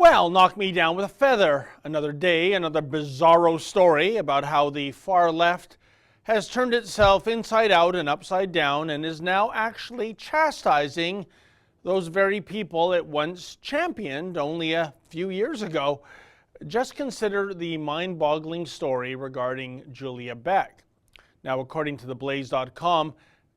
Well, knock me down with a feather. Another day, another bizarro story about how the far left has turned itself inside out and upside down and is now actually chastising those very people it once championed only a few years ago. Just consider the mind-boggling story regarding Julia Beck. Now, according to theblaze.com,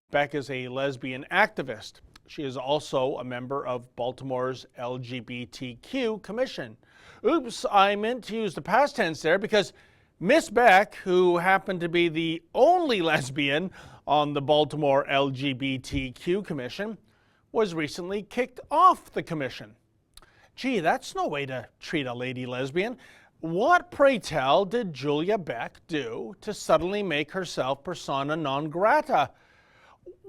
Beck is a lesbian activist. She is also a member of Baltimore's LGBTQ commission. Oops, I meant to use the past tense there because Miss Beck, who happened to be the only lesbian on the Baltimore LGBTQ commission, was recently kicked off the commission. Gee, that's no way to treat a lady lesbian. What, pray tell, did Julia Beck do to suddenly make herself persona non grata?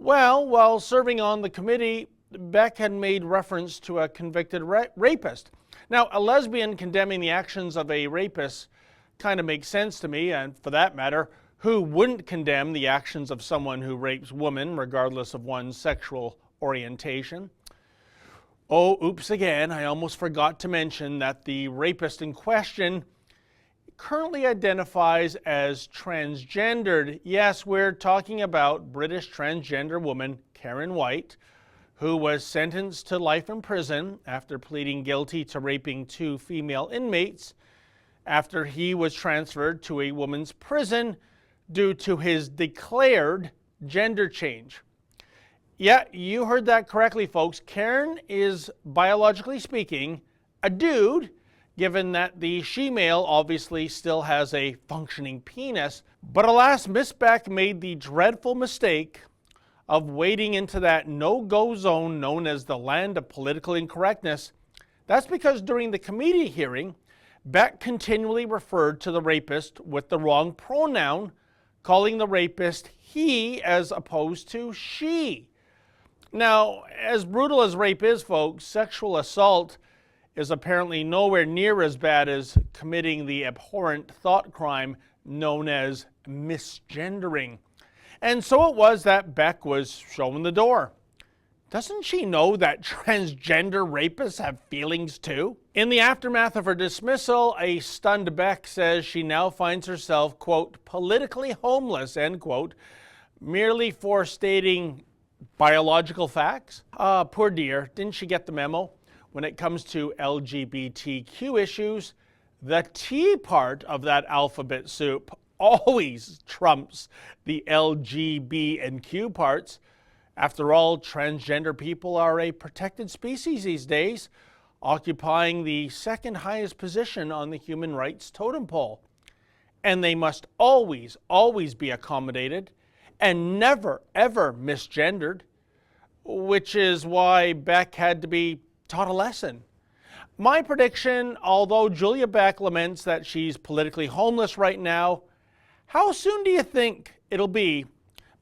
Well, while serving on the committee, Beck had made reference to a convicted rapist. Now, a lesbian condemning the actions of a rapist kind of makes sense to me, and for that matter, who wouldn't condemn the actions of someone who rapes women regardless of one's sexual orientation? Oh, oops again, I almost forgot to mention that the rapist in question currently identifies as transgendered. Yes, we're talking about British transgender woman Karen White, who was sentenced to life in prison after pleading guilty to raping 2 female inmates after he was transferred to a women's prison due to his declared gender change. Yeah, you heard that correctly, folks. Karen is, biologically speaking, a dude, given that the she-male obviously still has a functioning penis. But alas, Miss Beck made the dreadful mistake of wading into that no-go zone known as the land of political incorrectness. That's because during the committee hearing, Beck continually referred to the rapist with the wrong pronoun, calling the rapist he as opposed to she. Now, as brutal as rape is, folks, sexual assault is apparently nowhere near as bad as committing the abhorrent thought crime known as misgendering. And so it was that Beck was shown the door. Doesn't she know that transgender rapists have feelings too? In the aftermath of her dismissal, a stunned Beck says she now finds herself, quote, politically homeless, end quote, merely for stating biological facts. Poor dear, didn't she get the memo? When it comes to LGBTQ issues, the T part of that alphabet soup always trumps the L, G, B, and Q parts. After all, transgender people are a protected species these days, occupying the second highest position on the human rights totem pole. And they must always, always be accommodated and never, ever misgendered, which is why Beck had to be taught a lesson. My prediction, although Julia Beck laments that she's politically homeless right now, how soon do you think it'll be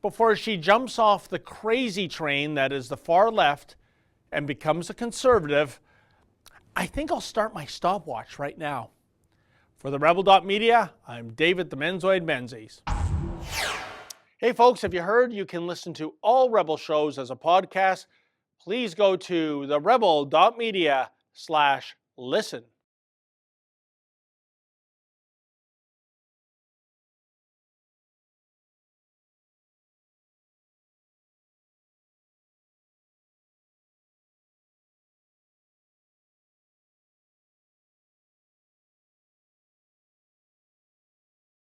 before she jumps off the crazy train that is the far left and becomes a conservative? I think I'll start my stopwatch right now. For the Rebel.media, I'm David the Menzoid Menzies. Hey folks, have you heard you can listen to all Rebel shows as a podcast? Please go to therebel.media/listen.